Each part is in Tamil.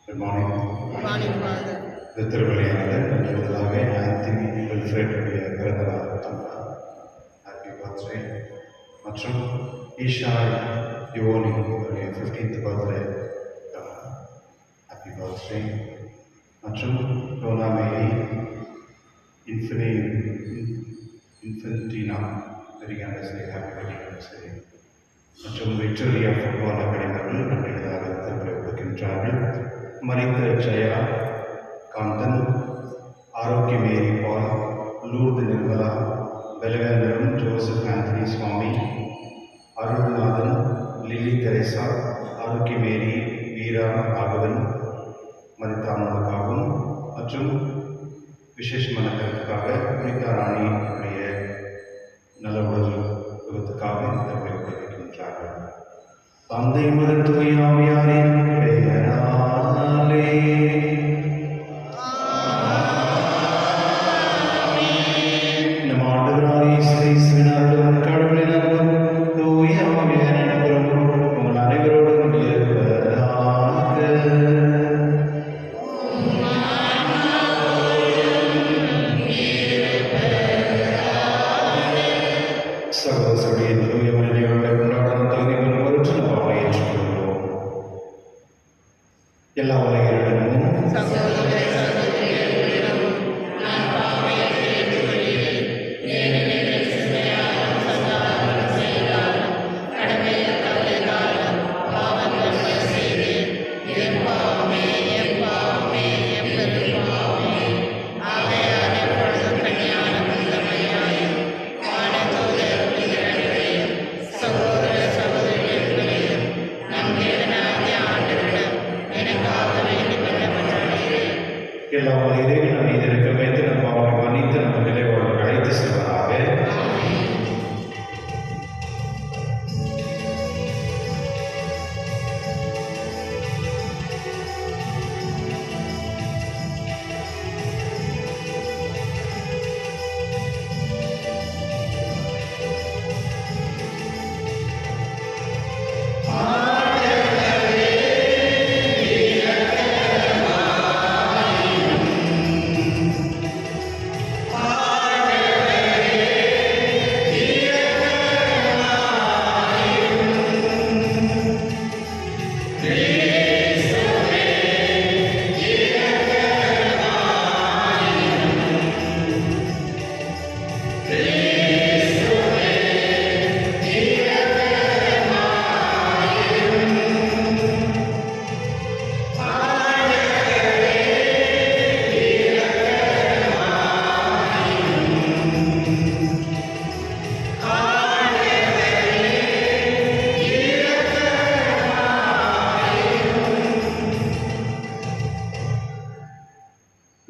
Good morning. Good morning, Father. இந்த திருவிளையானது முதலாக ஆந்தனி வில்ஃப்ரெட்டுடைய பிறந்த நாள் ஹாப்பி பர்த்டே மற்றும் ஈஷா யுவோனி 15th பர்த்டே ஹாப்பி பர்த்டே மற்றும் ரோனா மேரி இன்ஃபென்டினா very anniversary happy wedding anniversary மற்றும் விக்டோரியா ஃபுட்பால் அகாடமிகள் நம்முடையதாக திருப்பி கொடுக்கின்றார்கள். மரித்த ஜெயா காந்தன், ஆரோக்கிய மேரி பால், லூர்து நிர்மலா, பெலவேந்திரம் Joseph Anthony Swamy, Arulnathan, Lily Teresa, Arokkiya Mary வீரா ராகவன் மரித்தானவர்களுக்காகவும் மற்றும் விசேஷமான கருத்துக்காக புனிதா ராணி உடைய நல உடல் விபத்துக்காக இந்த கொடுக்கின்றார்கள். தந்தை முதல் தூயாவியாரின் பெயராலே நம் ஆண்டவராகிய இயேசு கிறிஸ்துவின் அருளும் கடவுளின் அன்பும் தூய ஆவியாரின் அன்பும் உங்கள் அனைவரோடும் இருப்பதாக. சகோதரருடைய தூய மனிதர்களை கொண்டாடும் தகுதி பெறும் பொருட்டு நாம் அவரை ஏற்றுக்கொள்வோம். எல்லா உலகிலும் எல்லா உலகிலும் நம் மீது இருக்க வைத்து நம் பாவங்களை மன்னித்து நம்ம நிலைவாழ்வுக்கு அழைத்து செல்வதாக.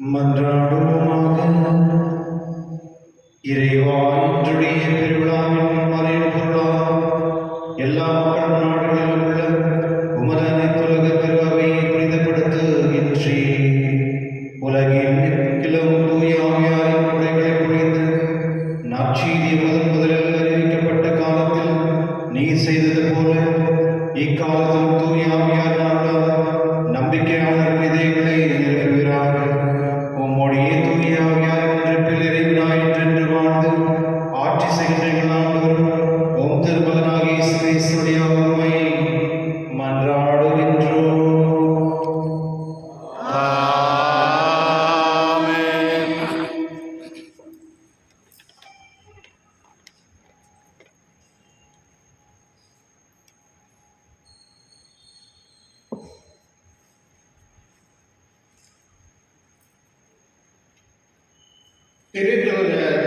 மன்றாடுவோமாக. இறைவா, இன்றைய பெருவிழாவின் மறையின் பொருளாம் எல்லா மக்கள் நாடுகளிலும் உள்ள உமது அனைத்துலக திருவையை புனிதப்படுத்துகின்றே. உலகின் கிளம் தூய ஆவியாரின் கொடைகளை பொழிந்து நற்செய்தி முதலில் அறிவிக்கப்பட்ட காலத்தில் நீ செய்தது போல இக்காலத்தில் தூய ஆவியாரினால் நம்பிக்கையாளர் இதயங்களை நிறைவேறாக. உம்முடைய தூய ஆவியாரின் ஒன்றிப்பில் இறைவனாய் என்றென்று வாழ்ந்து ஆட்சி செய்கின்ற ஆண்டவரும் உம் திருமகனாகிய இயேசு கிறிஸ்துவுடைய உம்மை மன்றாடுகின்றோம். திருத்தூதர்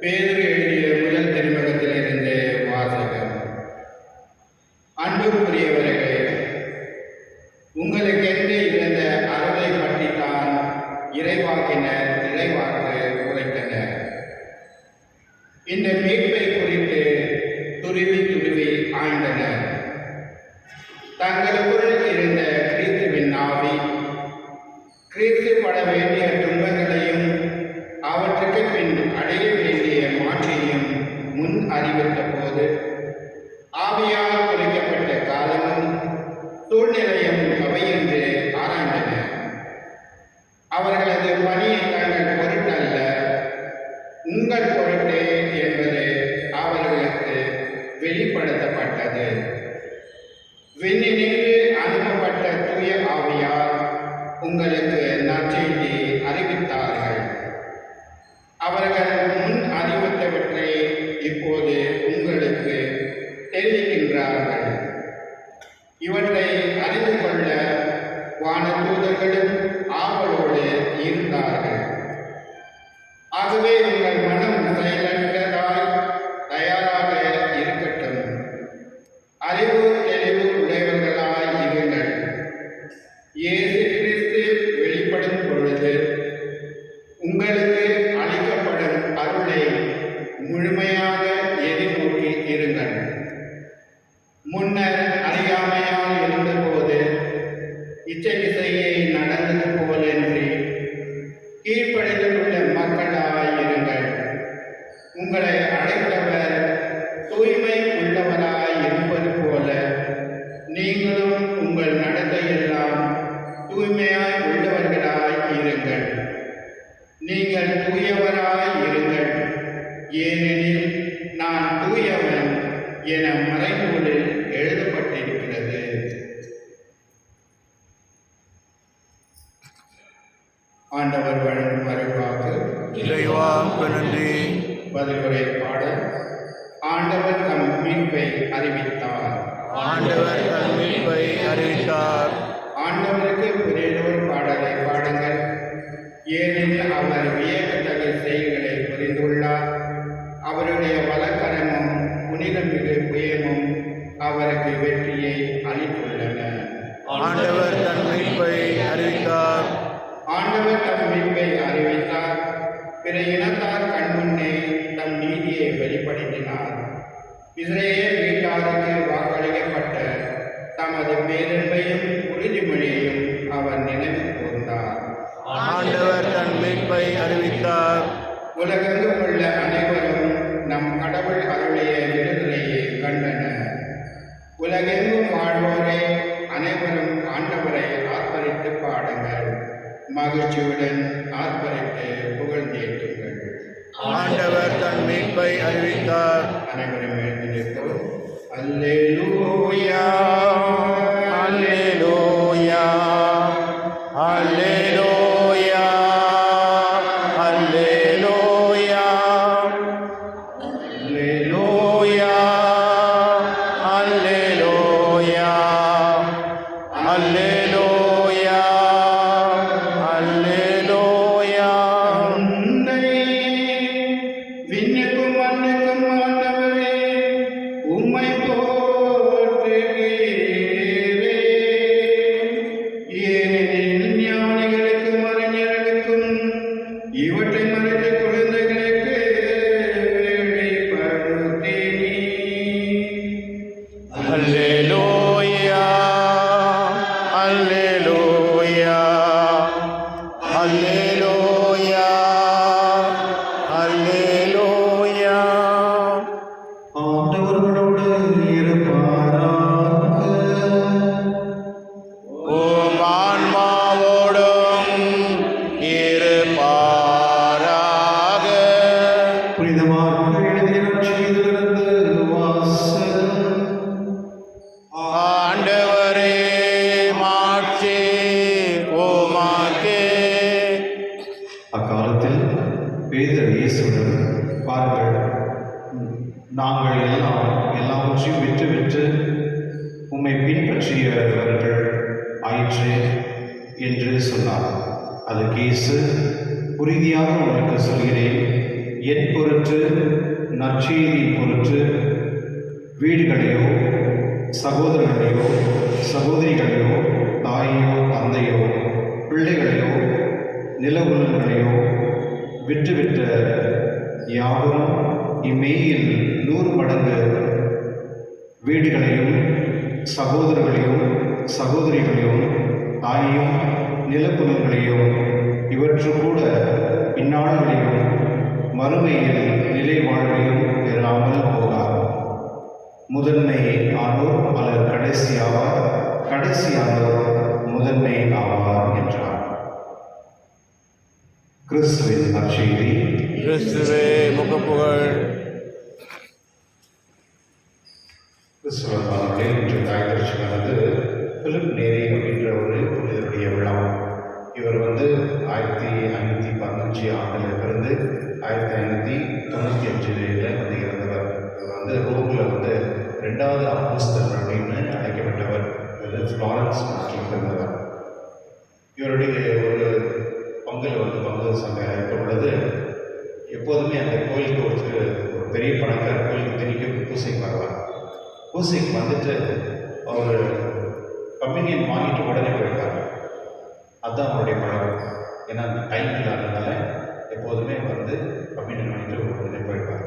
பேதுரு எழுதிய முதல் திருமுகத்திலிருந்து வாசகம். அன்புக்குரியவர்களே, உங்களுக்கென்று இருந்த அருளை பற்றித்தான் இறைவாக்கினர் இறைவாக்கு உரைத்தனர். இந்த மீட்பை குறித்து துருவி துருவி ஆய்ந்தனர். தங்களுக்குள் இருந்த கிறிஸ்துவின் ஆவி கிறிஸ்து பட வேண்டிய துன்பங்களையும் அவற்றுக்கு பின் அடைய வேண்டிய மாற்றையும் முன் அறிவித்த போது ஆவியால் குறிக்கப்பட்ட காலமும் சூழ்நிலையும் அவை என்று ஆராய்ச்சி இருந்தார்கள். இவற்றை அறிந்து கொள்ள வானதூதர்களும் ஆவலோடு இருந்தார்கள். ஆகவே உங்கள் மனம் செயலற்றதாய் தயாராக இருக்கட்டும். அறிவு தெளிவு உடையவர்களாய் இருங்கள். இயேசு கிறிஸ்து வெளிப்படும் பொழுது உங்களுக்கு அளிக்கப்படும் அருளை முழுமையாக எதிர்நோக்கி இருங்கள். முன்னர் அறியாமையால் இருந்தபோது இச்சையை நடந்தது போலன்றி கீழ்ப்படிதலுள்ள மக்களாய் இருங்கள். உங்களை அழைத்தவர் தூய்மை உள்ளவராய் இருப்பது போல நீங்களும் உங்கள் நடத்தையெல்லாம் தூய்மையாய் உள்ளவர்களாய் இருங்கள். நீங்கள் தூயவராய் இருங்கள், ஏனெனில் நான் தூயவன் என மறைநூலில் எழுதப்பட்டிருக்கிறது. ஆண்டவர் வழங்கும் அருள்வாக்கு. இறைவாக்கு நன்றி. பதிலுரை பாடல். ஆண்டவர் தம் மீட்பை அறிவித்தார். ஆண்டவர் தம் மீட்பை அறிவித்தார். ஆண்டவருக்கு புதியதோர் பாடலை பாடுங்கள், ஏனெனில் அவர் வியக்கத்தகு செயல்களை புரிந்துள்ளார். அவருடைய வலக்கரமும் புனிதமிகு புயமும் அவருக்கு வெற்றியை அளித்துள்ளன. ஆண்டவர் தம் மீட்பை அறிவித்தார். ஆண்டவர் தம் மீட்பை அறிவித்தார். பிற இனத்தார் கண்முன்னே தம் நீதியை வெளிப்படுத்தினார். இஸ்ரேல் வீட்டாருக்கு வாக்களிக்கப்பட்ட தமது பேரன்பையும் உறுதிமொழியையும் அவர் நினைவு கூர்ந்தார். ஆண்டவர் தம் மீட்பை அறிவித்தார். உலகெங்கும் உள்ள அனைவரும் நம் கடவுள் அருளிய விடுதலையை கண்டனர். உலகெங்கும் வாழ்வோரை அனைவரும் ஆண்டவரை ஆர்ப்பரித்து பாடுங்கள். மகிழ்ச்சியுடன் ஆர்ப்பரித்து புகழ்ந்தேற்றுங்கள். ஆண்டவர் தம் மீட்பை அறிவித்தார். அனைவரும் எழுந்து நிற்போம். அல்லேலூயா, அல்லேலூயா, அல்லேலூயா, அல்லேலூயா, அல்லேலூயா, அல்லேலூயா, அல்லேலூயா, அல்லேலூயா. தந்தை, விண்ணுக்கும் மண்ணுக்கும் ஆண்டவரே, உம்மை போற்றுகிறேன். ஏனெனில் ஞானிகளுக்கும் அறிஞர்களுக்கும் இவற்றை மறைத்து குழந்தைகளுக்கு வெளிப்படுத்தினீர். அல்லேலூயா, அல்லேலூயா, அல்லேலூயா, அல்லேலூயா. ஆண்டவர்களோடு இருப்பாராக. உம் ஆன்மாவோடும் இருப்பாராக. புனிதமாக எழுதிய நற்செய்தியிலிருந்து வாசகம். ஆண்டவரே மாட்சி உமக்கே. அக்காலத்தில் பேதுரு இயேசுவிடம், பாருங்கள், நாங்கள் எல்லாவற்றையும் விட்டு உம்மை பின்பற்றியவர்கள் ஆயிற்று என்று சொன்னார். அதற்கு இயேசு, உறுதியாக உங்களுக்கு சொல்கிறேன், என் பொருட்டு, நற்செய்தியின் பொருட்டு வீடுகளையோ சகோதரர்களையோ சகோதரிகளையோ தாயையோ தந்தையோ பிள்ளைகளையோ நிலவுலகங்களையோ விட்டுவிட்ட யாவரும் இம்மேயில் 100 மடங்கு வீடுகளையும் சகோதரர்களையும் சகோதரிகளையும் தாயையும் நிலப்புலங்களையும் இவற்று கூட இந்நாள்களையும் மறுமையில் நிலை வாழ்வையும் பெறாமல் போகார். முதன்மை ஆனோர் பலர் கடைசியாவார், கடைசியானோர் முதன்மை ஆவார் என்றார். கிறிஸ்துவின் நற்செய்தி. கிறிஸ்துவே முகப்புகழ். கிறிஸ்துவர்களே, இன்று தாய்தர்ஷனானது பிலிப் நேரி அப்படின்ற ஒரு புனிதருடைய விழா. இவர் 1515 ஆண்டில் பிறந்து 1595 இறந்தவர். இவர் ரோமில் 2வது அப்போஸ்தலர் அவர் கம்யூனியன் வாங்கிட்டு உடனே போயிட்டாங்க. அதுதான் அவருடைய பழக்கம். ஏன்னா அந்த டைம் இல்லாததுனால எப்போதுமே வந்து கம்யூனியன் வாங்கிட்டு உடனே போயிட்டாங்க.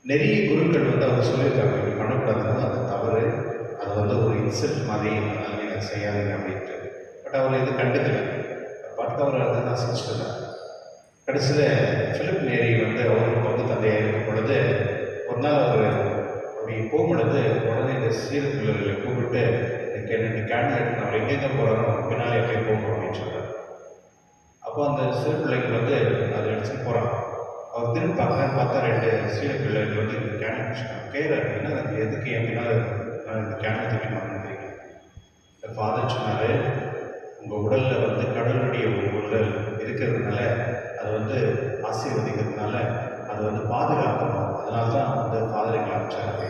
நிறைய குருக்கள் வந்து அவர் சொல்லியிருக்காங்க, இப்படி பண்ணக்கூடாதுன்னு, அது தவறு, அது வந்து ஒரு இன்சல்ட் மாதிரி, அதனால நீங்கள் செய்யாதீங்க அப்படின்ட்டு. பட் அவர் எதுவும் கண்டுக்கலை, பாட்டு அவர் அதை தான் செஞ்சுட்டு. கடைசியில் ஃபிலிப் நேரி வந்து அவருக்கு பங்கு தந்தையாக இருக்கும் பொழுது ஒரு நாள் அவர் அப்படி போகும்பொழுது உடனே இந்த சீரப்பிள்ளைகளை கூப்பிட்டு எனக்கு கேண்டில் எடுத்து அவர் எங்கெங்கே போகிறாரோ பின்னாலே எப்படி போகணும் அப்படின்னு சொல்கிறார். அப்போ அந்த சிறுபிள்ளைக்கு வந்து அதை எடுத்துகிட்டு போகிறான். அவர் திரும்பி பார்த்தா 2 சீரப்பிள்ளைகள் வந்து இந்த கேண்டில் பிடிச்சிட்டாங்க. கேட்குறாரு, என்ன அது எதுக்கு என் பின்னால் இந்த கேண்டில் தூக்கி மாட்டேங்கிறீங்க? இந்த ஃபாதர் சொன்னார், உங்கள் உடலில் வந்து கடவுளுடைய உடல் இருக்கிறதுனால அதை வந்து ஆசீர்வதிக்கிறதுனால அதை வந்து பாதுகாக்கணும், அதனால தான் வந்து ஃபாதர் எங்களை அனுப்பிச்சாரு.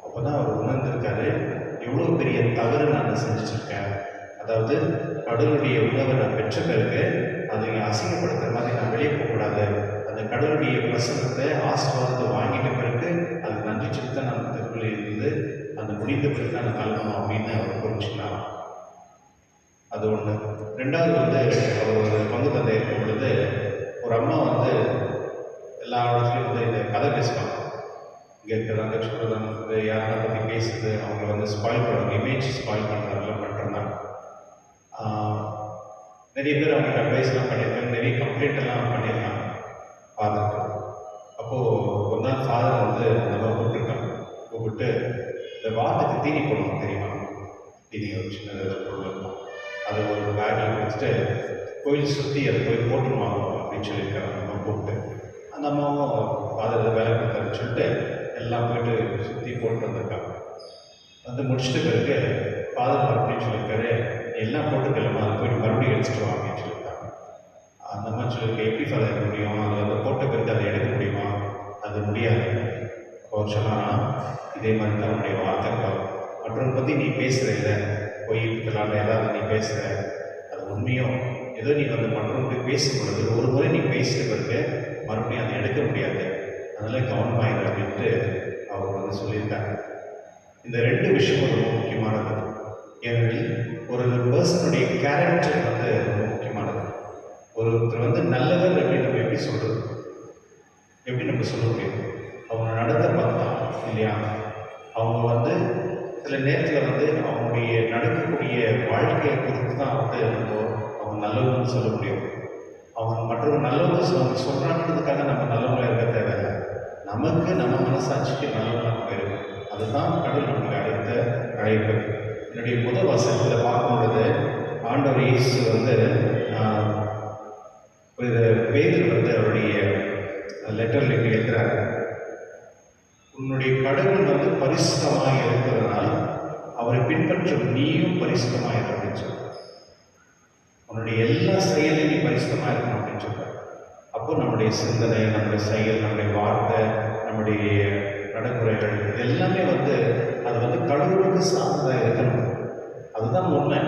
அப்போ தான் அவர் உணர்ந்திருக்காரு, எவ்வளோ பெரிய தவறு நான் செஞ்சுருக்கேன். அதாவது கடவுளுடைய உணவை நான் பெற்ற பிறகு அதை அசிங்கப்படுத்துகிற மாதிரி நான் வெளியே போகக்கூடாது. அந்த கடவுளுடைய பிரசனத்தை ஆசீர்வாதத்தை வாங்கிட்ட பிறகு அது நன்றி செலுத்த நான் திருக்குள்ளே இருந்து அந்த முடிந்த பிறகு தான் நான் கலக்கணும் அப்படின்னு அவர் புரிஞ்சுக்கலாம். அது ஒன்று. ரெண்டாவது வந்து அவர் ஒரு பங்கு தந்தை இருக்கும் பொழுது ஒரு அம்மா வந்து எல்லா இடத்துலையும் வந்து இந்த கதை பேசுவாங்க. இங்கே இருக்கிறாங்க சொல்கிறதாங்க வந்து யாரை பற்றி பேசுறது, அவங்க வந்து ஸ்பாயில் பண்ணுறாங்க, இமேஜ் ஸ்பாயில் பண்ணுறாங்கலாம் பண்ணுறாங்க. நிறைய பேர் அவங்க அட்வைஸ்லாம் பண்ணியிருக்காங்க, நிறைய கம்ப்ளைண்ட் எல்லாம் பண்ணியிருக்காங்க ஃபாதருக்கு. அப்போது ஒரு நாள் ஃபாதர் வந்து நம்ம கூப்பிட்டுருக்காங்க, கூப்பிட்டு இந்த வாத்துக்கு தீனி போடணும் தெரியுமா, தீனி ஒரு சின்ன பொருள் இருக்கும், அதை ஒரு பேக்கில் வச்சுட்டு கோயில் சுற்றி அதை போய் போட்டுருவாங்க அப்படின்னு சொல்லியிருக்காங்க. நம்ம கூப்பிட்டு அந்த அம்மாவும் ஃபாதர் வேலை கொடுத்தாருன்னு சொல்லிட்டு எல்லாம் போயிட்டு சுற்றி போட்டு வந்திருக்காங்க. வந்து முடிச்சுட்டு பிறகு ஃபாதர் அப்படின்னு சொல்லியிருக்காரு, எல்லாம் போட்டுக்கலாமா, அதை போயிட்டு மறுபடியும் எடுத்துட்டு வாங்க அப்படின்னு சொல்லியிருக்காங்க. அந்த மாதிரி சொல்லியிருக்க, எப்படி ஃபாதர் எடுக்க முடியும், அதை வந்து போட்ட பிறகு அதை எடுக்க முடியுமா, அது முடியாது. அவர் சொன்னாங்கன்னா, இதே மாதிரி தான் உன்னுடைய வார்த்தைகள் மற்றவங்க பற்றி நீ பேசுகிற இல்லை, பொய் இதெல்லாம் ஏதாவது நீ பேசுகிற, அது உண்மையும் ஏதோ நீ வந்து மற்றவங்க பேசும் பொழுது ஒரு முறை நீ பேசுகிற பிறகு மறுபடியும் அதை எடுக்க முடியாது, அதனால் கவனமாயிரு அப்படின்ட்டு அவர் வந்து சொல்லியிருக்காங்க. இந்த 2 விஷயம் ரொம்ப முக்கியமானது. ஏனெனில் ஒரு பர்சனுடைய கேரக்டர் வந்து ரொம்ப முக்கியமானது. ஒருத்தர் வந்து நல்லவர் அப்படின்னு நம்ம எப்படி சொல்கிறது, எப்படி நம்ம சொல்ல முடியும்? அவங்க நடத்த பார்த்தா இல்லையா, அவங்க வந்து சில நேரத்தில் வந்து அவங்களுடைய நடக்கக்கூடிய வாழ்க்கையை பொறுத்து தான் வந்து நம்ம அவங்க நல்லவங்கன்னு சொல்ல முடியும். அவங்க மற்றவங்க நல்லவங்க சொல்கிறாங்கிறதுக்காக நம்ம நல்லவங்களாக இருக்க தேவையில்லை. நமக்கு நம்ம மனசாட்சிக்கு நல்லவங்களாக நம்ம இருக்கும். அதுதான் கடவுள் நமக்கு அழைத்த அழைப்பு. என்னுடைய முதல் வசனத்தில் பார்க்கும் பொழுது ஆண்டவர் இயேசு வந்து பேதுரு வந்து அவருடைய லெட்டரில் இப்படி எழுதுறாரு, உன்னுடைய கடவுள் வந்து பரிசுத்தமாக இருக்கிறதுனால் அவரை பின்பற்றும் நீயும் பரிசுத்தமாக இருக்க அப்படின்னு சொல்ற. உன்னுடைய எல்லா செயலையும் நீ பரிசுத்தமாக இருக்கணும் அப்படின்னு சொல்ற. அப்போ நம்முடைய சிந்தனை, நம்முடைய செயல், நம்முடைய வார்த்தை, நம்முடைய நடைமுறைகள் இது எல்லாமே வந்து அது வந்து கடவுளுக்கு சார்ந்ததாக இருக்கணும். அதுதான் உண்மை.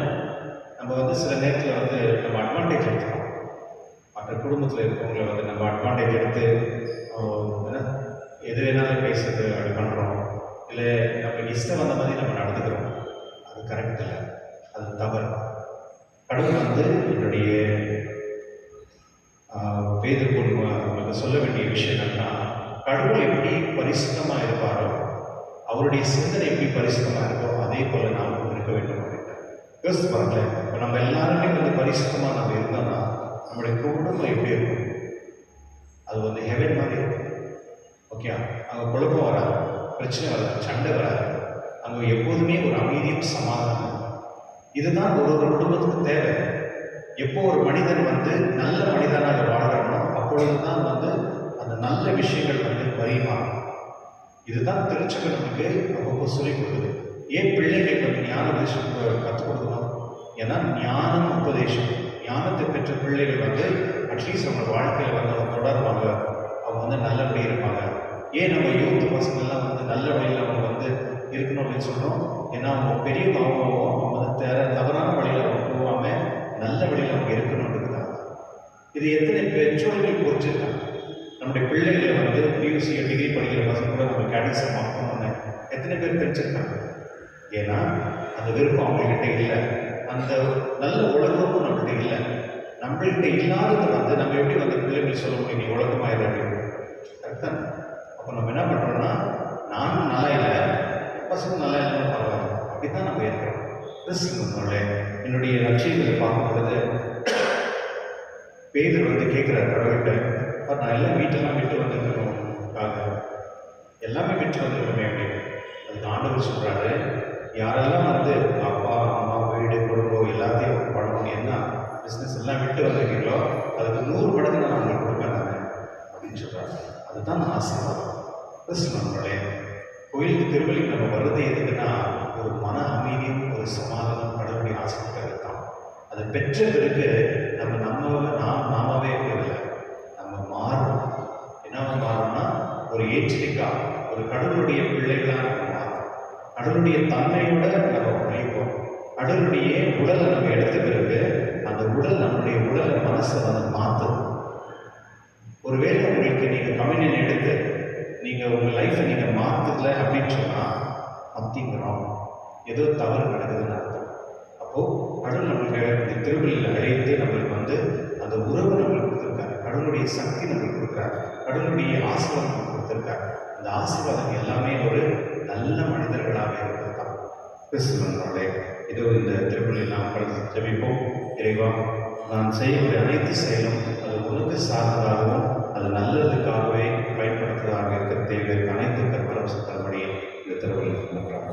நம்ம வந்து சில நேரத்தில் வந்து நம்ம அட்வான்டேஜ் எடுத்துக்கணும். மற்ற குடும்பத்தில் இருக்கவங்களை வந்து நம்ம அட்வான்டேஜ் எடுத்து எது வேணாலும் பேசுறது அப்படி பண்ணுறோம், இல்லை நமக்கு இஷ்டம் வந்த மாதிரி நம்ம நடந்துக்கிறோம். அது கரெக்ட் இல்லை, அது தவறு. கடவுள் வந்து என்னுடைய பேதுரு உங்களுக்கு சொல்ல வேண்டிய விஷயம் என்னன்னா, கடவுள் எப்படி பரிசுத்தமாக இருப்பாரோ, அவருடைய சிந்தனை எப்படி பரிசுத்தமாக இருக்கோ அதே போல நாம் இருக்க வேண்டும் அப்படின்னு யோசித்து பாருங்களேன். இப்போ நம்ம எல்லாருமே வந்து பரிசுத்தமாக நம்ம இருந்தோம்னா நம்முடைய குடும்பம் எப்படி இருக்கும்? அது வந்து ஹெவன் மாதிரி இருக்கும். ஓகே, அங்கே குழப்பம் வராது, பிரச்சனை வராது, சண்டை வராது, அங்கே எப்போதுமே ஒரு அமைதியும் சமாதானம். இதுதான் ஒரு குடும்பத்துக்கு தேவை. எப்போ ஒரு மனிதன் வந்து நல்ல மனிதனாக வாழ்கிறானோ அப்பொழுது தான் வந்து அந்த நல்ல விஷயங்கள் வந்து பரிமாறும். இதுதான் திருச்சபை நமக்கு அப்பப்போ சொல்லிக் கொடுக்குது. ஏன் பிள்ளைகளுக்கு வந்து ஞான உபதேசம் கற்றுக் கொடுக்கணும்? ஏன்னா ஞானம் உபதேசம், ஞானத்தை பெற்ற பிள்ளைகள் வந்து அட்லீஸ்ட் அவங்க வாழ்க்கையில் வந்து அவங்க தொடர்பாங்க, அவங்க வந்து நல்லபடி இருப்பாங்க. ஏன் நம்ம யூத் பசங்கள்லாம் வந்து நல்ல வழியில் அவங்க வந்து இருக்கணும் அப்படின்னு சொல்கிறோம்? ஏன்னா அவங்க பெரியவங்க அவங்க வந்து தவறான வழியில் அவங்க போகாமல் நல்ல வழியில் அவங்க இருக்கணுன்றதுக்காக. இது எத்தனை பெற்றோர்கள் புரிஞ்சிருக்காங்க? நம்முடைய பிள்ளைகளை வந்து பியூசி டிகிரி படிக்கிற பசங்க கூட நம்ம கேடிசம் ஆகணும்னு எத்தனை பேர் தெரிஞ்சிருக்காங்க? ஏன்னா அந்த விருப்பம் அவங்கக்கிட்ட இல்லை, அந்த நல்ல ஒழுக்கமும் நம்மள்கிட்ட இல்லை. நம்மள்கிட்ட இல்லாதது வந்து நம்ம எப்படி வந்து பிள்ளைகள் சொல்ல முடியும், நீ ஒழுக்கமாயிரு அப்படின்னு? கரெக்டாக. அப்போ நம்ம என்ன பண்ணுறோம்னா, நானும் நல்லா இல்லை, பசங்க நல்லா இல்லைன்னு பரவாயில்ல, அப்படி தான் நம்ம இருக்கிறோம். கிறிஸ்துவனுடைய என்னுடைய லட்சியங்களை பார்க்கும் பொழுது பேதர் வந்து கேட்குறாரு கடவுள்கிட்ட, நான் எல்லாம் வீட்டெல்லாம் விட்டு வந்துருக்கணும்காக, எல்லாமே விட்டு வந்துருக்கணுமே அப்படின்னு. அதுக்கு ஆண்டவர் சொல்கிறாரு, யாரெல்லாம் வந்து அப்பா அம்மா வீடு குடும்பம் எல்லாத்தையும் பணம் என்ன பிஸ்னஸ் எல்லாம் விட்டு வந்திருக்கீங்களோ அதுக்கு 100 மடங்கு நான் உங்களுக்கு கொடுப்பேன் நான் அப்படின்னு சொல்கிறாரு. அதுதான் நான் ஆசீர்வாதம். கிறிஸ்துவனுடைய கோயிலுக்கு திருவள்ளிக்கு நம்ம வர்றது எதுக்குன்னா, ஒரு மன அமைதியும் ஒரு சமாதானம் கடவுளுடைய ஆசீர்வாதம் தான். அதை பெற்ற பிறகு நாமாவே இல்லை, நம்ம மாறும். என்ன மாறும்னா, ஒரு ஏற்றிக்கா ஒரு கடவுளுடைய பிள்ளைகளாக நம்ம மாறும். கடவுளுடைய தன்மையோட நம்ம ஒழிப்போம். கடவுளுடைய உடலை நம்ம எடுத்த பிறகு அந்த உடல் நம்மளுடைய உடலை மனசை வந்து மாற்றும். ஒருவேளை உங்களுக்கு நீங்கள் கம்யூனியன் எடுத்து நீங்கள் உங்கள் லைஃப்பை நீங்கள் மாற்றல அப்படின்னு சொன்னால் அப்படிங்கிறோம், ஏதோ தவறு நடக்குதுன்னு அர்த்தம். அப்போது கடவுள் நம்மளுக்கு இந்த திருவள்ளியில் அழைத்து நம்மளுக்கு வந்து அந்த உறவு நம்மளுக்கு கொடுத்துருக்காரு, கடவுளுடைய சக்தி நம்மளுக்கு கொடுக்குறாரு, கடவுளுடைய ஆசீர்வாதம் நம்மளுக்கு கொடுத்துருக்காரு. அந்த ஆசீர்வாதம் எல்லாமே ஒரு நல்ல மனிதர்களாக இருக்கிறது தான். கிறிஸ்துவனுடைய இதோ இந்த திருவள்ளியில் நாம் கடந்து ஜெபிப்போம். இறைவா, நான் செய்யக்கூடிய அனைத்து செயலும் அது உனக்கு சார்ந்ததாகவும் அது நல்லதுக்காகவே பயன்படுத்துவதாக இருக்கிற தேவையான அனைத்து கற்பரம் சுத்தபடி இந்த திருவள்ளியில் நன்றாக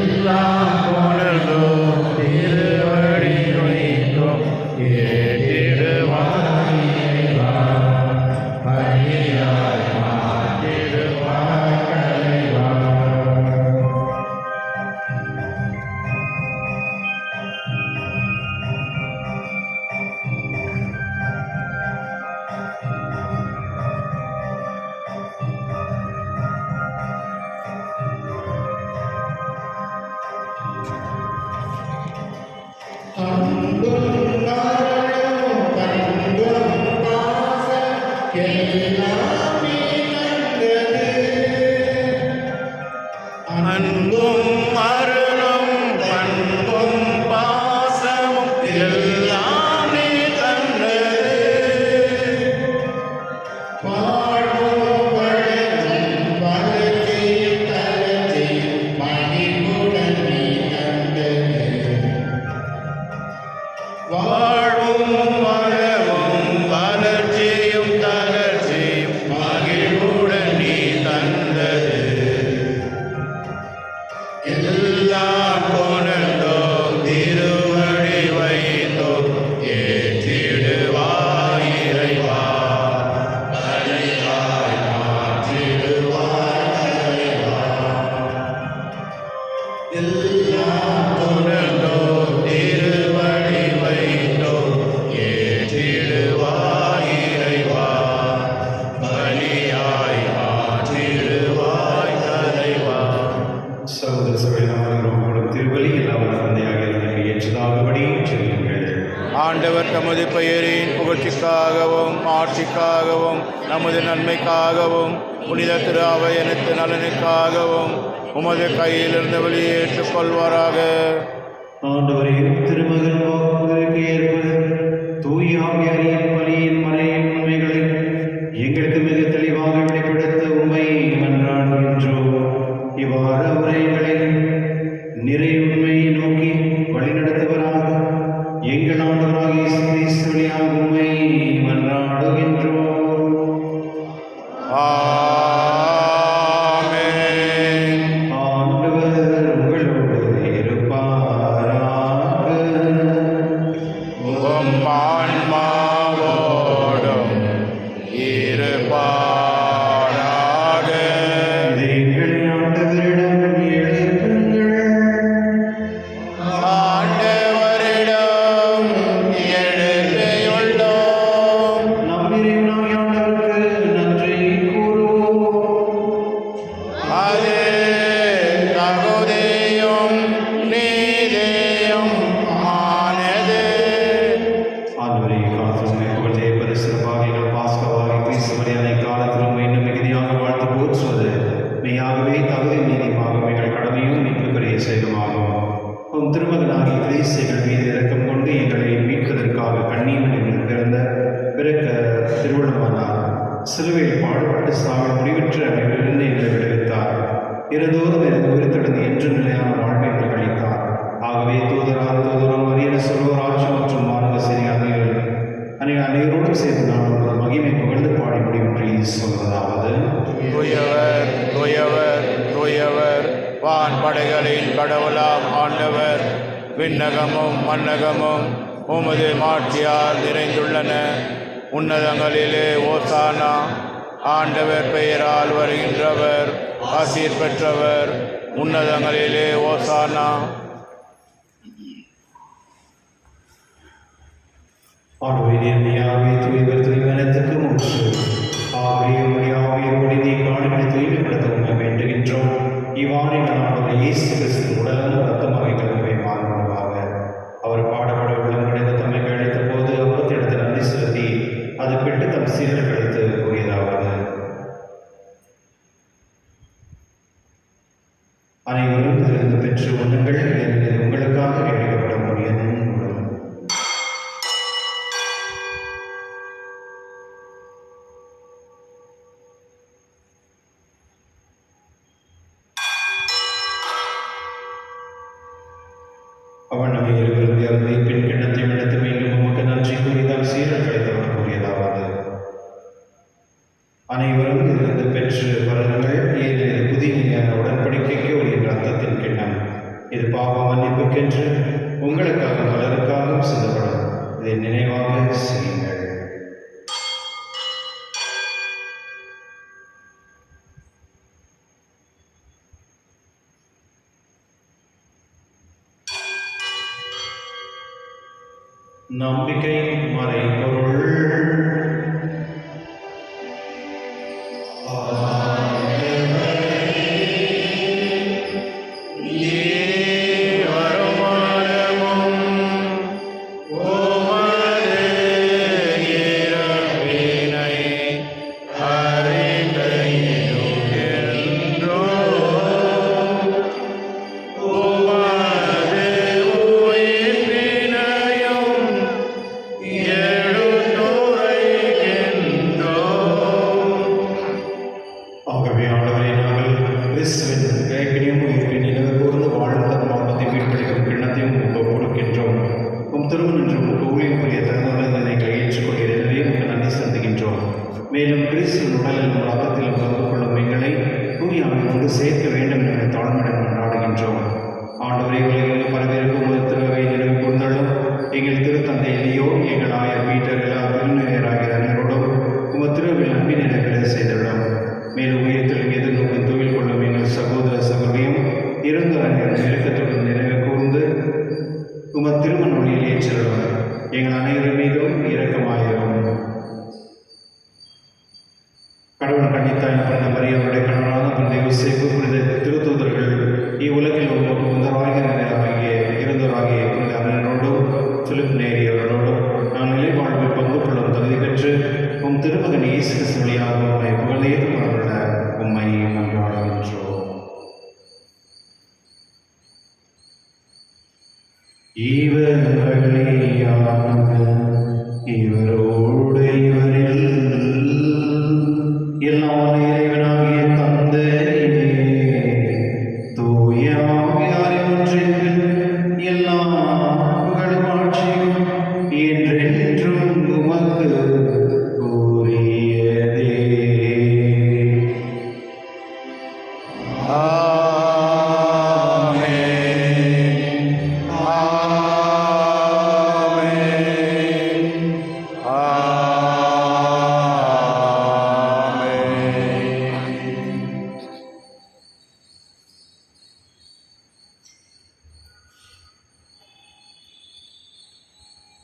எல்லாம் கொணர்ந்தோம் திருவடி நுழைந்தோம் ஏற்றிடுவாய் இறைவா, பலியாய் மாற்றிடுவாய் தலைவா. அன்பும் அருளும் பண்பும் பாசமும் எல்லாம் நீ தந்தது. வாழ்வும் வளமும் வளர்ச்சியும் தளர்ச்சியும் மகிழ்வுடன் நீ தந்தது. வாழ்வும் வளமும் வளர்ச்சியும் தளர்ச்சியும் மகிழ்வுடன் நீ தந்தது. எல்லாம் கொணர்ந்தோம் திருவடி வைத்தோம் ஏற்றிடுவாய் இறைவா, பலியாய் மாற்றிடுவாய் தலைவா. எல்லாம் கொணர்ந்தோம் திருவடி வைத்தோம் ஏற்றிடுவாய் இறைவா, பலியாய் மாற்றிடுவாய் தலைவா. சகோதர சகோதரர்களும் திருவள்ளி எல்லாரும் தந்தையாக எனக்கு ஏற்றதாகபடி சொல்லுங்கள். ஆண்டவர் தமது பெயரின் புகழ்ச்சிக்காகவும் ஆட்சிக்காகவும் நமது நன்மைக்காகவும் புனித திரு அவையனத்து நலனுக்காகவும் உமது கையிலிருந்து வெளியேற்றுக் கொள்வாராக. ஆண்டவரே, திருமகன் வாக்குறுதிக்கு ஏற்ப தூய ஆவியாரின் பலியின் மறையின் உண்மைகளை எங்களுக்கு மிக தெளிவாக வெளிப்படுத்த உண்மை மன்றாடுகின்றோம். இவ்வாறு உரைகளை நிறை உண்மையை நோக்கி வழிநடத்துவராக எங்கள் ஆண்டவராக இயேசு கிறிஸ்து வழியாக உண்மை மன்றாடுகின்றோம். ஆமென். ஆண்டவர் உங்களோடு இருப்பாராக. உம் ஆன்மாவோடும் ஆண்டவரை காத்துமே புகழ்ந்தே பரிசுத்தமாக எங்கள் பாஸ்கவாகி கிறிஸ்து மரியாதை காலத்திலும் இன்னும் மிகுதியாக வாழ்த்து போற்றுவது மெய்யாகவே தகுதி நீதியமாகும் எங்கள் கடமையும் மீட்புக்குரிய செயலுமாகும். உம் திருமகனாகிய கிறிஸ்து எங்கள் மீது இரக்கம் கொண்டு எங்களை மீட்பதற்காக கண்ணீரில் பிறந்த பிறக்க திருவுளமானார். சிலுவையில் பாடுபட்டு சாவில் முடிவற்ற அங்கிலிருந்து எங்களை விடுவித்தார். இருந்தோறும் இருந்து உயிர்த்தெழுந்து என்று நிலையான வாழ்வை எங்களுக்கு அளித்தார். ஆகவே தூதரும் அரியணை சொல்வோர் ஆட்சி மற்றும் மாணவ சரி அனைவரோடும் சேர்ந்து நான் உங்கள் மகிமை புகழ்ந்து பாடி முடிவின்றி சொல்வதாவது: தூயவர் தூயவர் தூயவர் வான் படைகளின் கடவுளாம் ஆண்டவர், விண்ணகமும் மன்னகமும் உமது மாட்சியால் நிறைந்துள்ளன. உன்னதங்களிலே ஓசானா. ஆண்டவர் பெயரால் வருகின்றவர் ஆசீர் பெற்றவர். உன்னதங்களிலே ஓசானா. ஆண்டவரே நேர்மையாகவே தூயவர் தூய்மைக்கு மூன்று ஆகவே முடியாவே பொழுதை காணிகளை தூய்மைப்படுத்த உண்மை வேண்டுகின்றோம். இவ்வாறில் ஆண்டவர் இயேசு கிறிஸ்து உடலும் ரத்தமாக கிளம்பவே மாறுவதாக. அவர் பாடப்பட உள்ளம் கிடைத்த தம்மை அழைத்த போது அப்பத்தை எடுத்து நன்றி செலுத்தி அது பெற்று தம் சீரல் கழித்து கூறியதாவது: அனைவரும் இதிலிருந்து பெற்று உண்ணுங்கள், ஏனெனில் உங்களுக்காக எடுக்கப்படும் என் உடல். அவன் நம்மை இருவரும் இறந்தை பின் கிண்ணத்தை எடுத்து மீண்டும் உமக்கு நன்றி கூறிதான் சீரல் கிடைத்தவர் கூறியதாவது: அனைவரும் இதிலிருந்து பெற்று வருங்கள், ஏனெனில் இது புதிய நிலையான உடன்படிக்கைக்கு உரிய ரத்தத்தின் கிண்ணம். இது பாவ மன்னிப்புக்கென்று உங்களுக்காக பலருக்காகவும் சிந்தப்படும். இதை நினைவாக செய்யுங்கள். நம்பிக்கை மறைபொருள். ஆகவே ஆண்டவரே, நாங்கள் கிறிஸ்துவின் இறைப்பினையும் உயிர்ப்பின் நினைவு கூர்ந்து வாழும் தர்மாபத்தை மீட்பளிக்கும் கிண்ணத்தையும் ஒப்புக் கொடுக்கின்றோம். உம் திருமணம் உமக்கு ஊழியம் புரிய தருணங்களை நீங்கள் ஏற்றுக்கொள்கிறதே உமக்கு நன்றி செலுத்துகின்றோம். மேலும் கிறிஸ்துவின் உடலில் ரத்தத்திலும் பங்கு கொள்ளும் எங்களை தூயாவில் கொண்டு சேர்க்க வேண்டும் என தாழ்மையுடன் கொண்டாடுகின்றோம். ஆண்டவரே, உலகில் பலவிற்கும் உமது திருவை நினைவு கூர்ந்தாலும் எங்கள் திருத்தந்தை எலியோ, எங்கள் ஆயர் பீட்டர், எல்லா திருநீராகிய அனைவரோடும் உமது திருவில் அன்பின் நினைவு செய்துள்ளோம். மேலும் உயிர்த்தல் எதிர்நோக்கி தொழில் கொள்ளும் எங்கள் சகோதர சகோதரியும் இருந்தவர்கள் நெருக்கத்துடன் நினைவு கூர்ந்து உமது திருமண ஒளியில் ஏற்றிருவார். எங்கள் அனைவரும் மீதும் இரக்கமாயிரும். கடவுள் கண்டித்தாய் பிறந்த மரியவருடைய கணவனான பிறந்த யோசேப்பு, புனித திருத்தூதர்கள், இவ்வுலகில் உமக்கு முதலாகிய இருந்தவராகிய புனித அண்ணனோடும் பிலிப் நேரியவர்களோடும் நான் நிலை வாழ்வில் பங்கு கொள்ளும் தகுதி பெற்று உம் திருமகன் இயேசு கிறிஸ்து வழியாக உம்மை புகழேற்று மரபுள்ள உம்மை மன்றாடுகின்றோம். இவர் வழியாக இவரோடு இவரில் எல்லாம் இறைவனாகிய தந்தையே, தூய ஆவியாரின் ஒன்றிப்பில் எல்லா புகழும் ஆட்சியும் என்றென்றும் உமக்கு உரியதே.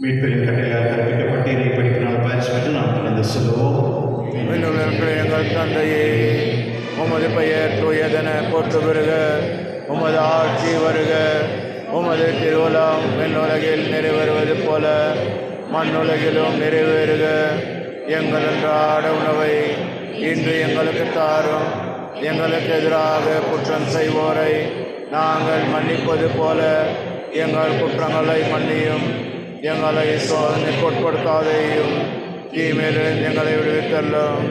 மீட்பரின் கட்டளையால் கற்பிக்கப்பட்டு இறை படிப்பினால் பயிற்சி பெற்று நாம் கடந்து செல்வோம். எங்கள் தந்தையே, உமது பெயர் தூயதென போற்று பெறுக. உமது ஆட்சி வருக. உமது திருவுளம் விண்ணுலகில் நிறைவேறுவது போல மண்ணுலகிலும் நிறைவேறுக. எங்கள் அன்றாட உணவை இன்று எங்களுக்கு தாரும். எங்களுக்கு எதிராக குற்றம் செய்வோரை நாங்கள் மன்னிப்பது போல எங்கள் குற்றங்களை மன்னியும். எங்களை சோதனைக்கு உட்படுத்தாதேயும், தீமையிலிருந்து எங்களை விடுவித்தள்ளும்.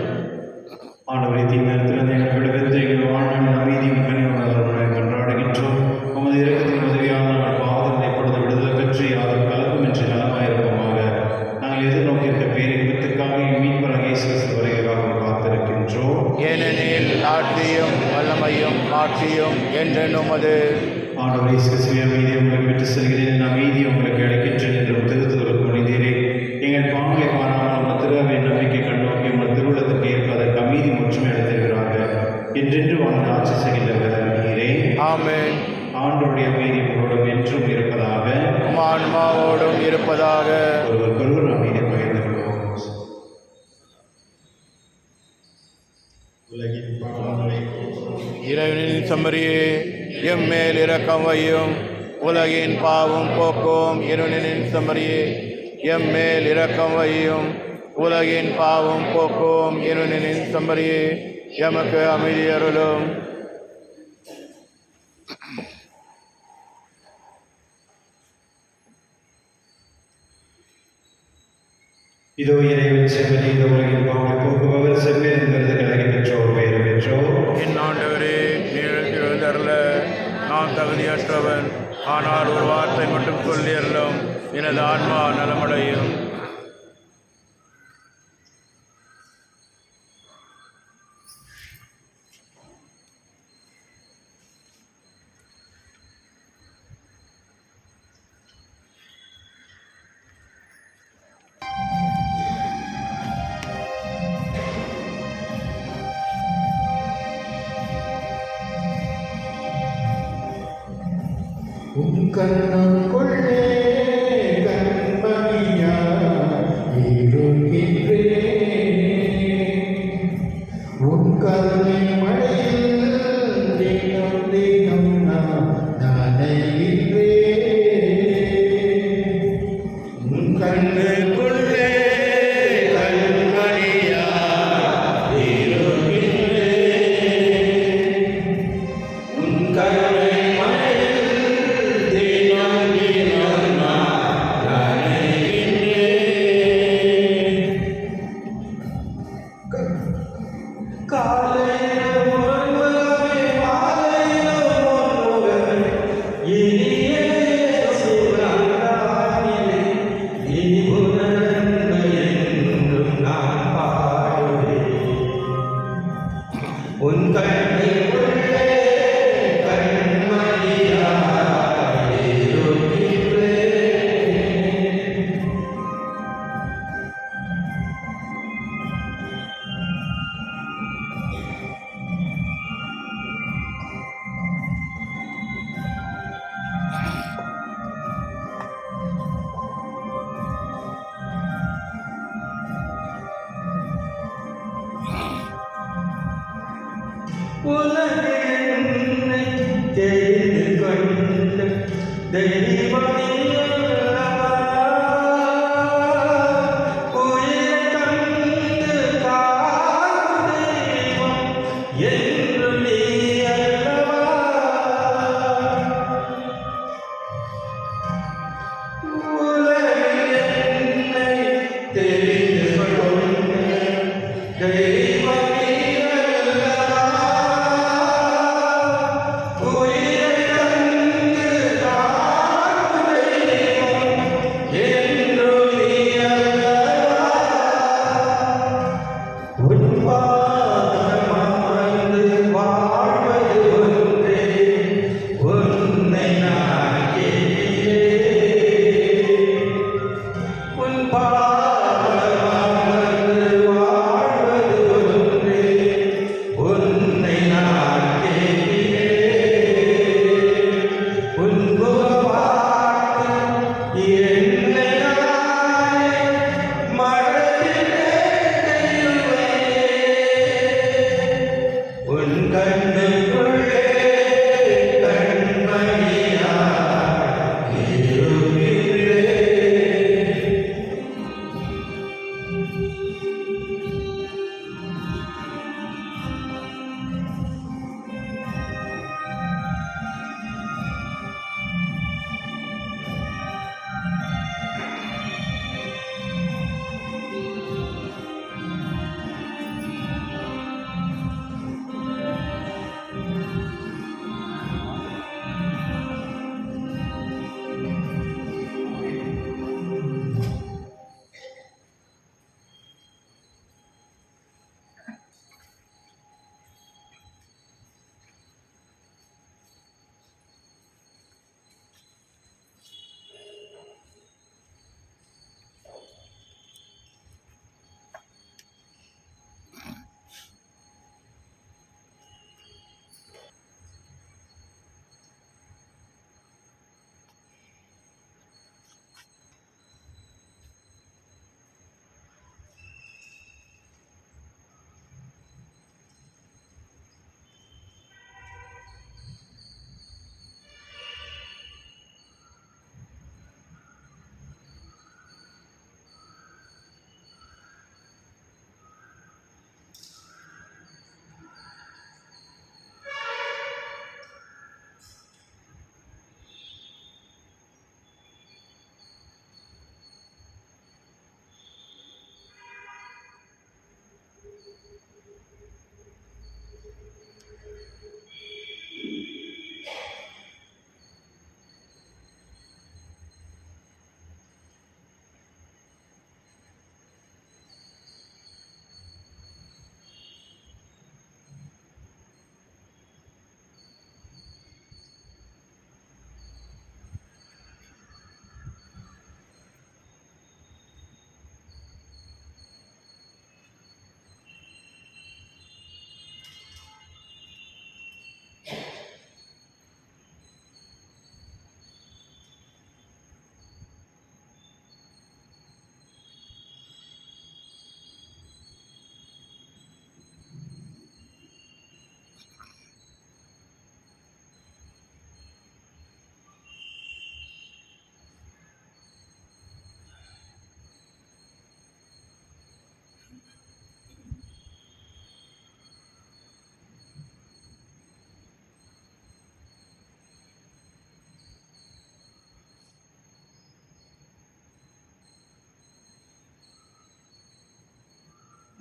ஆண்டவரை தீமையிலிருந்து எங்களை விடுவித்து எங்கள் வாழ்நாள் அமைதியும் கனிவுணர்வுகளை கொண்டாடுகின்றோம். உமது இரக்கத்தின் உதவியால் நாங்கள் பாவத்தில் எப்பொழுது விடுதலை பெற்று யாரும் கலக்கும் என்று நலமாயிருப்போமாக. நாங்கள் எதிர்நோக்கியிருக்க பேரின்பத்துக்காக மீட்பராக இயேசு கிறிஸ்து வருகைக்காக காத்திருக்கின்றோம். ஏனெனில் ஆட்சியும் வல்லமையும் ஆட்சியும் என்றென்றும் உமது. ஆண்டவரை இயேசு கிறிஸ்துவே, அமைதியை உங்களுக்கு விட்டு செல்கிறேன், அமைதியை உங்களுக்கு அளிக்கின்றேன் என்று திருத்துதலுக்கு மொழிந்தீரே. எங்கள் பாவங்களை பாராமல் உங்கள் திருவின் நம்பிக்கை கண்ணோக்கி உங்கள் திருவுள்ளத்துக்கு ஏற்ப அதற்கு அமைதி முற்றுமை அளித்திருக்கிறாங்க. என்றென்று வாழ்ந்து ஆட்சி செய்கின்றவர் நீரே. ஆமென். ஆண்டவருடைய அமைதி உங்களோடும் என்றும் இருப்பதாக. உம் ஆன்மாவோடும் இருப்பதாக. ஒருவருக்கொருவர் அமைதியை பகிர்ந்து கொள்வோம். உலகின் பாவங்களை இறைவனின் செம்மறியே, எம் மேல் இரக்கம் வையும். உலகின் பாவம் போக்கும் இறைவனின் செம்மறியே, எம் மேல் இரக்கம் வையும். உலகின் பாவம் போக்கும் இறைவனின் செம்மறியே, எமக்கு அமைதி அருளும். இதோ இறைவன் செம்மறி, இந்த உலகின் பாவங்களை போக்குபவர், செம்மேல் என்கிறது கலகி பெற்றோர் பெயர் பெற்றோர். என் ஆண்டவரே, நீருக்கு எழுந்தருள நான் தகுதியற்றவன். ஆனால் ஒரு வார்த்தை மட்டும் சொல்லி அருளும், எனது ஆன்மா நலமடையும். உன் கண்ணுக்குள்ளே கண்மணியா இருக்கின்றேன். உன் கருணை மழையில் தினம் தினம் நான் நனைகின்றேன். உன் கண்ணுக்குள்ளே கண்மணியா இருக்கின்றேன். உன் கருணை உலகென்னை தெரிந்து கொண்ட தெய்வமே உன் பாதம்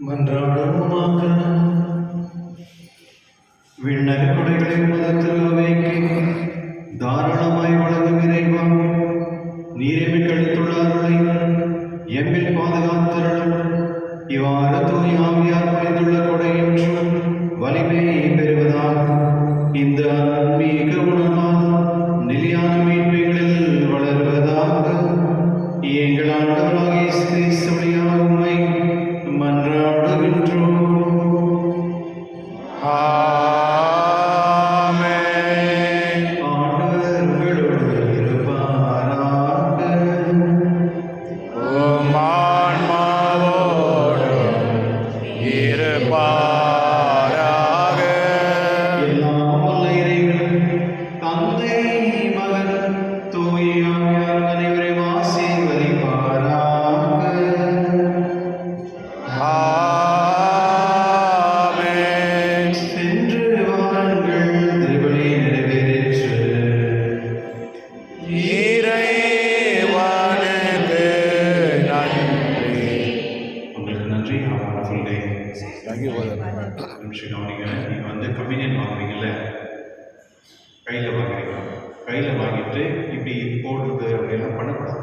மன்றாடுவோமாக. விண்ணக கொடைகளை உமது திருவைக்கு தாராளமாய் வழங்கும் இறைவா, நீரெமிக்கு அளித்துள்ள அருளை எம்மில் பாதுகாத்தருளும். இவ்வாறு தூய ஆவியார் புரிந்துள்ள கொடையின்றும் வலிமையை பெறுவதாக இந்த ஆன்மீக உணர்வாக நிலையான மீட்புகளில் வளர்வதாக எங்கள் ஆண்டவராகிய இயேசு கிறிஸ்து வழியாக உம்மை மன்றாடுகின்றோம். ஆமென். ஆண்டவர் உங்களோடு இருப்பாராக. உம் ஆன்மாவோடும் இருப்பாராக. எல்லாம் வல்ல இறைவன் தந்தை, மகன், தூய ஆவியார் அனைவரையும் ஆசீர்வதிப்பாராக. ஆமென். சென்று வாருங்கள், திருப்பலி நிறைவேறிற்று. இறைவனுக்கு நன்றி. உங்களுக்கு நன்றி. Full day thank you father. நிமிஷம் கவனிங்க. நீங்கள் வந்து கம்யூனியன் வாங்குறீங்கல்ல, கையில் வாங்குறீங்க. கையில் வாங்கிட்டு இப்படி போடுறது அப்படியெல்லாம் பண்ணக்கூடாது.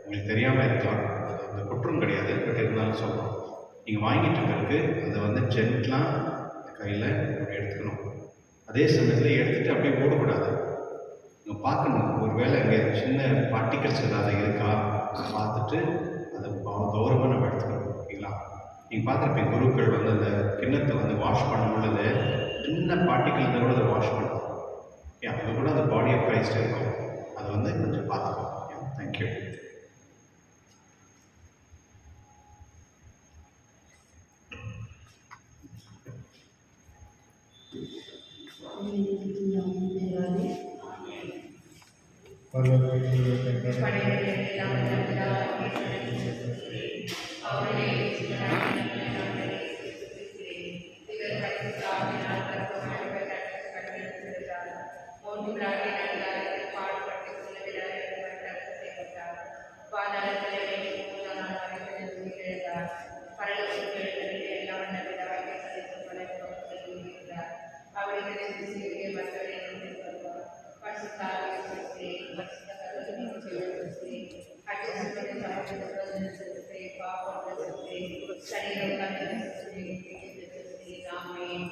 உங்களுக்கு தெரியாமல் இருக்கலாம், அது அந்த குற்றம் கிடையாது. பட் இருந்தாலும் சொல்கிறோம், நீங்கள் வாங்கிட்டு பிறகு அதை வந்து ஜென்ட்லாக கையில் எடுத்துக்கணும். அதே சமயத்தில் எடுத்துகிட்டு அப்படியே போடக்கூடாது. நீங்கள் பார்க்கணும், ஒரு வேளை இங்கே சின்ன பார்ட்டிகல்ஸ் ஏதாவது இருக்கா பார்த்துட்டு அதை கௌரவமாக நம்ம எடுத்துக்கணும். ஓகேங்களா? நீங்கள் பார்த்துருப்பீங்க, குருக்கள் வந்து அந்த கிண்ணத்தை வந்து வாஷ் பண்ணும் பொழுது சின்ன பார்ட்டிகல் இருந்தால் கூட அதை வாஷ் பண்ணுவாங்க. அங்கே கூட அந்த பாடி ஆஃப் கிரைஸ்ட் இருக்கும். அதை வந்து கொஞ்சம் பார்த்துக்கோங்க. தேங்க்யூ.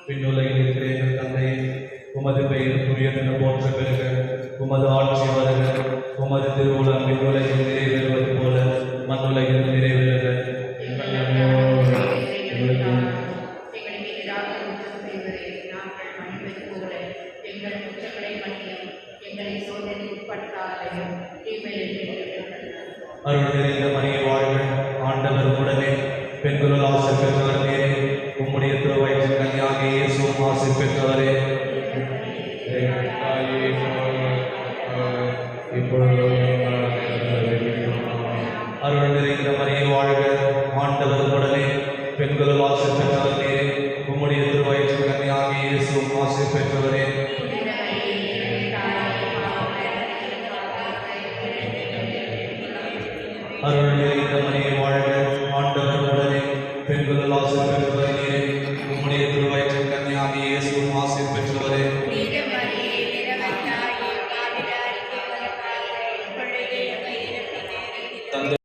விண்ணுலகில் இருக்கிற எங்கள் தந்தை, உமது பெயர் தூயதென போற்ற பெறுக. உமது ஆட்சி வருக. உமது திருவுளம் விண்ணுலகில் நிறைவேறுவது போல மண்ணுலகில் நிறைவேறுக. அருள் நிறைந்த மரியே வாழ்க, ஆண்டவர் உடனே பெண்களுள் ஆசி பெற்றவர் நீரே. உம்முடைய திருவயிற்றின் கனியாகிய இயேசுவும் ஆசி பெற்றவரே. அருள் நிறைந்த மரியே வாழ்க, ஆண்டவர் உடனே பெண்களுள் ஆசி பெற்றவர் நீரே. உம்முடைய திருவயிற்றின் கனியாகிய இயேசுவும் ஆசி பெற்றவரே.